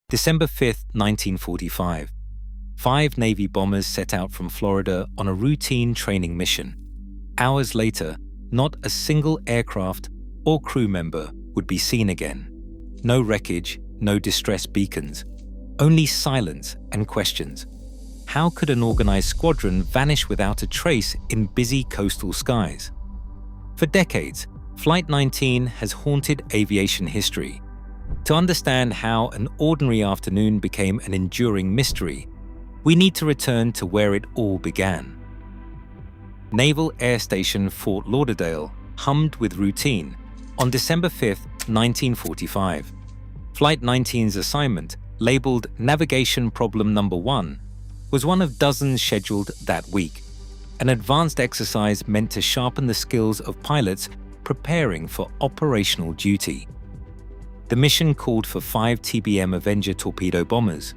December 5, 1945. 5 Navy bombers set out from Florida on a routine training mission. Hours later, not a single aircraft or crew member would be seen again. No wreckage, no distress beacons, only silence and questions. How could an organized squadron vanish without a trace in busy coastal skies? For decades, Flight 19 has haunted aviation history. To understand how an ordinary afternoon became an enduring mystery, we need to return to where it all began. Naval Air Station Fort Lauderdale hummed with routine on December 5, 1945. Flight 19's assignment, labeled Navigation Problem Number 1, was one of dozens scheduled that week, an advanced exercise meant to sharpen the skills of pilots preparing for operational duty. The mission called for 5 TBM Avenger torpedo bombers,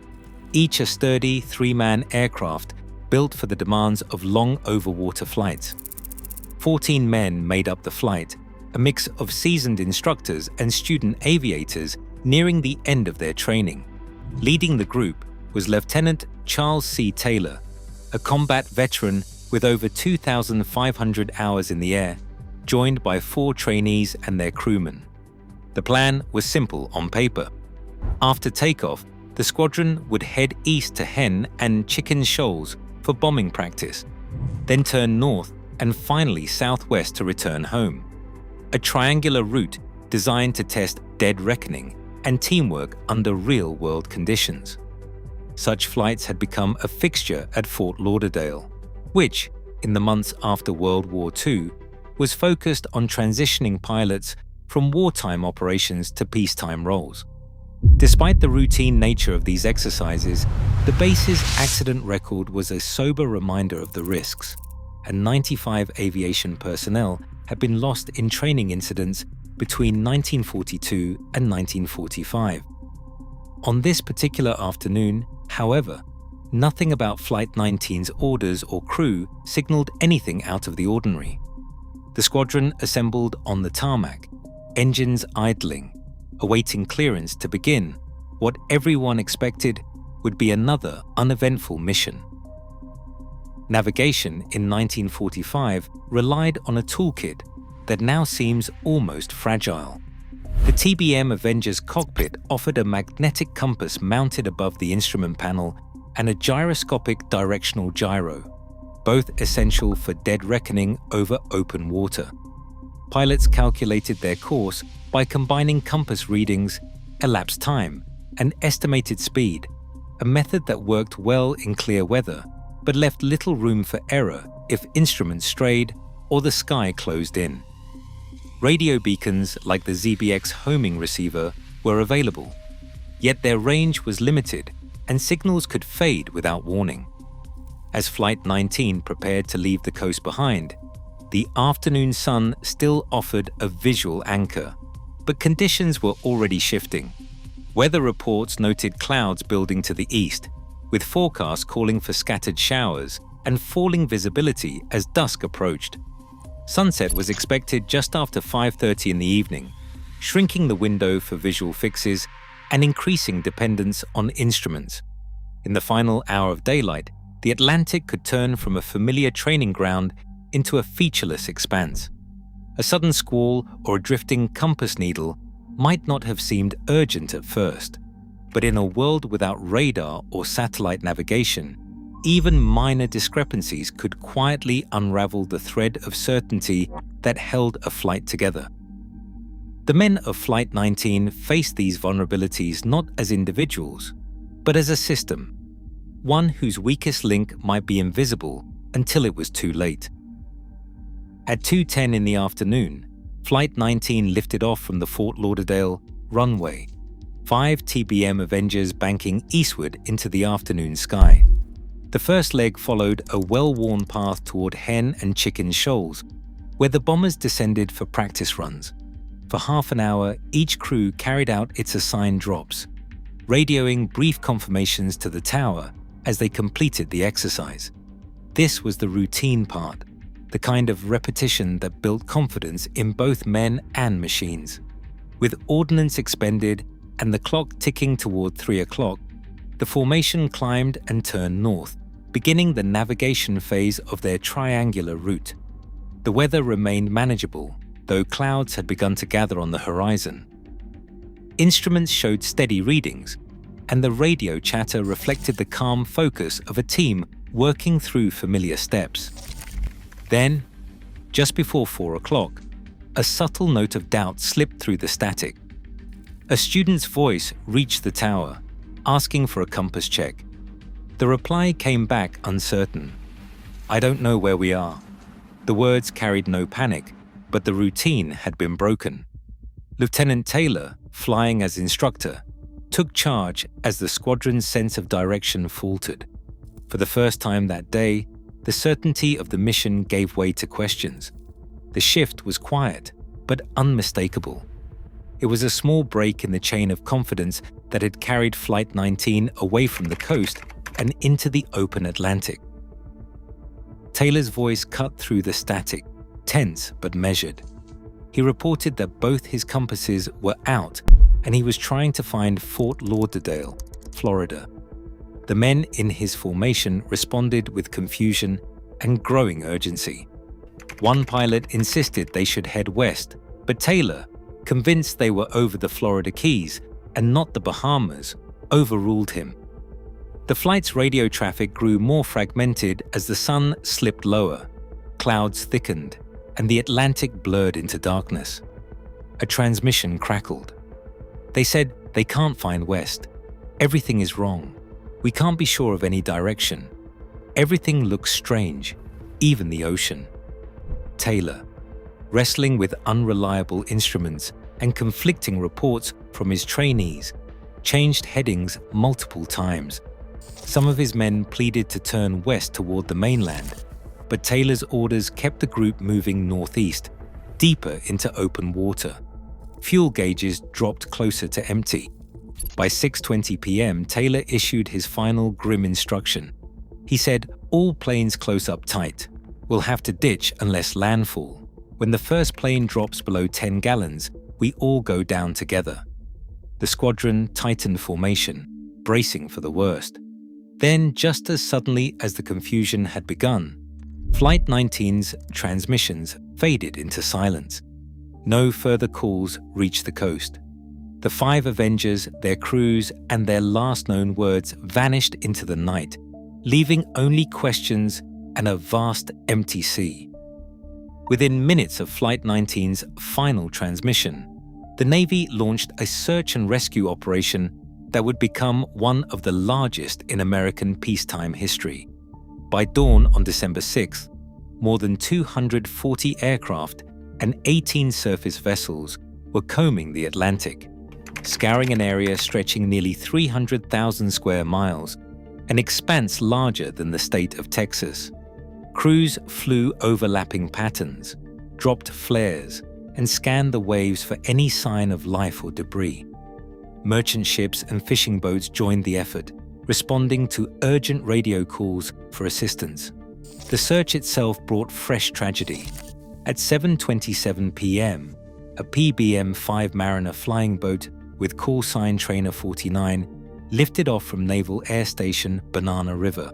each a sturdy 3-man aircraft built for the demands of long overwater flights. 14 men made up the flight, a mix of seasoned instructors and student aviators nearing the end of their training. Leading the group was Lieutenant Charles C. Taylor, a combat veteran with over 2,500 hours in the air, joined by 4 trainees and their crewmen. The plan was simple on paper. After takeoff, the squadron would head east to Hen and Chicken Shoals for bombing practice, then turn north and finally southwest to return home. A triangular route designed to test dead reckoning and teamwork under real-world conditions. Such flights had become a fixture at Fort Lauderdale, which, in the months after World War II, was focused on transitioning pilots from wartime operations to peacetime roles. Despite the routine nature of these exercises, the base's accident record was a sober reminder of the risks, and 95 aviation personnel had been lost in training incidents between 1942 and 1945. On this particular afternoon, however, nothing about Flight 19's orders or crew signaled anything out of the ordinary. The squadron assembled on the tarmac, engines idling, awaiting clearance to begin what everyone expected would be another uneventful mission. Navigation in 1945 relied on a toolkit that now seems almost fragile. The TBM Avenger's cockpit offered a magnetic compass mounted above the instrument panel and a gyroscopic directional gyro, both essential for dead reckoning over open water. Pilots calculated their course by combining compass readings, elapsed time, and estimated speed, a method that worked well in clear weather but left little room for error if instruments strayed or the sky closed in. Radio beacons like the ZBX homing receiver were available, yet their range was limited and signals could fade without warning. As Flight 19 prepared to leave the coast behind, the afternoon sun still offered a visual anchor, but conditions were already shifting. Weather reports noted clouds building to the east, with forecasts calling for scattered showers and falling visibility as dusk approached. Sunset was expected just after 5:30 in the evening, shrinking the window for visual fixes and increasing dependence on instruments. In the final hour of daylight, the Atlantic could turn from a familiar training ground into a featureless expanse. A sudden squall or a drifting compass needle might not have seemed urgent at first, but in a world without radar or satellite navigation, even minor discrepancies could quietly unravel the thread of certainty that held a flight together. The men of Flight 19 faced these vulnerabilities not as individuals, but as a system, one whose weakest link might be invisible until it was too late. At 2:10 in the afternoon, Flight 19 lifted off from the Fort Lauderdale runway, 5 TBM Avengers banking eastward into the afternoon sky. The first leg followed a well-worn path toward Hen and Chicken Shoals, where the bombers descended for practice runs. For half an hour, each crew carried out its assigned drops, radioing brief confirmations to the tower as they completed the exercise. This was the routine part, the kind of repetition that built confidence in both men and machines. With ordnance expended and the clock ticking toward 3 o'clock, the formation climbed and turned north, beginning the navigation phase of their triangular route. The weather remained manageable, though clouds had begun to gather on the horizon. Instruments showed steady readings, and the radio chatter reflected the calm focus of a team working through familiar steps. Then, just before 4 o'clock, a subtle note of doubt slipped through the static. A student's voice reached the tower, asking for a compass check. The reply came back uncertain. "I don't know where we are." The words carried no panic, but the routine had been broken. Lieutenant Taylor, flying as instructor, took charge as the squadron's sense of direction faltered. For the first time that day, the certainty of the mission gave way to questions. The shift was quiet, but unmistakable. It was a small break in the chain of confidence that had carried Flight 19 away from the coast and into the open Atlantic. Taylor's voice cut through the static, tense but measured. He reported that both his compasses were out and he was trying to find Fort Lauderdale, Florida. The men in his formation responded with confusion and growing urgency. One pilot insisted they should head west, but Taylor, convinced they were over the Florida Keys and not the Bahamas, overruled him. The flight's radio traffic grew more fragmented as the sun slipped lower, clouds thickened, and the Atlantic blurred into darkness. A transmission crackled. They said they can't find west. Everything is wrong. We can't be sure of any direction. Everything looks strange, even the ocean. Taylor, wrestling with unreliable instruments and conflicting reports from his trainees, changed headings multiple times. Some of his men pleaded to turn west toward the mainland, but Taylor's orders kept the group moving northeast, deeper into open water. Fuel gauges dropped closer to empty. By 6:20 p.m., Taylor issued his final grim instruction. He said, "All planes close up tight. We'll have to ditch unless landfall. When the first plane drops below 10 gallons, we all go down together." The squadron tightened formation, bracing for the worst. Then, just as suddenly as the confusion had begun, Flight 19's transmissions faded into silence. No further calls reached the coast. The 5 Avengers, their crews, and their last known words vanished into the night, leaving only questions and a vast empty sea. Within minutes of Flight 19's final transmission, the Navy launched a search and rescue operation that would become one of the largest in American peacetime history. By dawn on December 6th, more than 240 aircraft and 18 surface vessels were combing the Atlantic, scouring an area stretching nearly 300,000 square miles, an expanse larger than the state of Texas. Crews flew overlapping patterns, dropped flares, and scanned the waves for any sign of life or debris. Merchant ships and fishing boats joined the effort, responding to urgent radio calls for assistance. The search itself brought fresh tragedy. At 7:27 p.m., a PBM-5 Mariner flying boat with call sign Trainer 49 lifted off from Naval Air Station Banana River,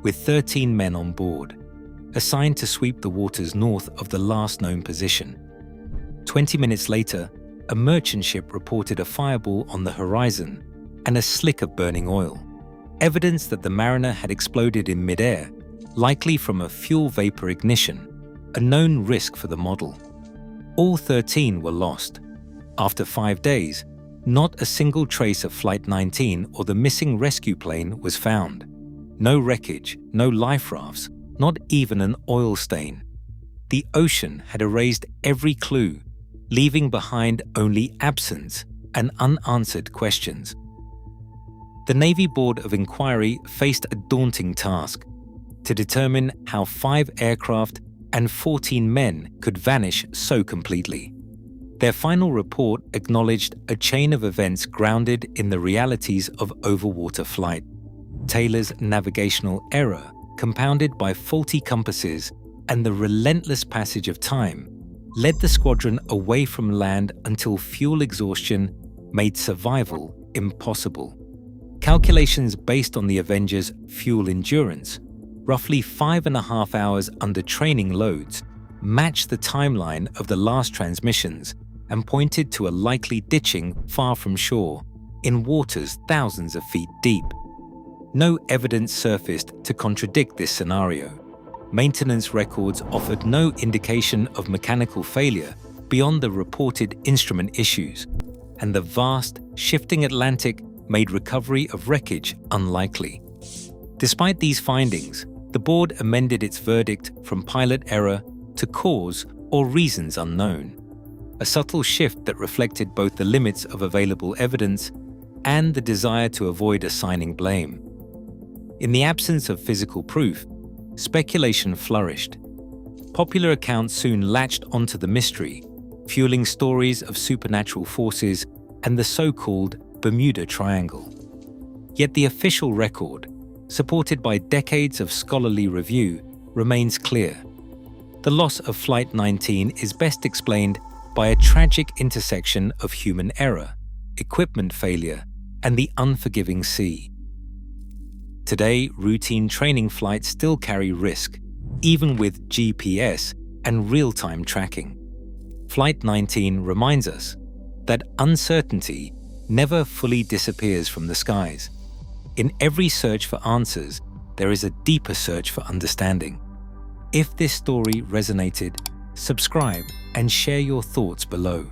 with 13 men on board, assigned to sweep the waters north of the last known position. 20 minutes later, a merchant ship reported a fireball on the horizon and a slick of burning oil, evidence that the Mariner had exploded in midair, likely from a fuel vapor ignition, a known risk for the model. All 13 were lost. After 5 days, not a single trace of Flight 19 or the missing rescue plane was found. No wreckage, no life rafts, not even an oil stain. The ocean had erased every clue, leaving behind only absence and unanswered questions. The Navy Board of Inquiry faced a daunting task: to determine how 5 aircraft and 14 men could vanish so completely. Their final report acknowledged a chain of events grounded in the realities of overwater flight. Taylor's navigational error, compounded by faulty compasses and the relentless passage of time, led the squadron away from land until fuel exhaustion made survival impossible. Calculations based on the Avenger's fuel endurance, roughly 5.5 hours under training loads, matched the timeline of the last transmissions and pointed to a likely ditching far from shore, in waters thousands of feet deep. No evidence surfaced to contradict this scenario. Maintenance records offered no indication of mechanical failure beyond the reported instrument issues, and the vast, shifting Atlantic made recovery of wreckage unlikely. Despite these findings, the board amended its verdict from pilot error to cause or reasons unknown, a subtle shift that reflected both the limits of available evidence and the desire to avoid assigning blame. In the absence of physical proof, speculation flourished. Popular accounts soon latched onto the mystery, fueling stories of supernatural forces and the so-called Bermuda Triangle. Yet the official record, supported by decades of scholarly review, remains clear. The loss of Flight 19 is best explained by a tragic intersection of human error, equipment failure, and the unforgiving sea. Today, routine training flights still carry risk, even with GPS and real-time tracking. Flight 19 reminds us that uncertainty never fully disappears from the skies. In every search for answers, there is a deeper search for understanding. If this story resonated, subscribe and share your thoughts below.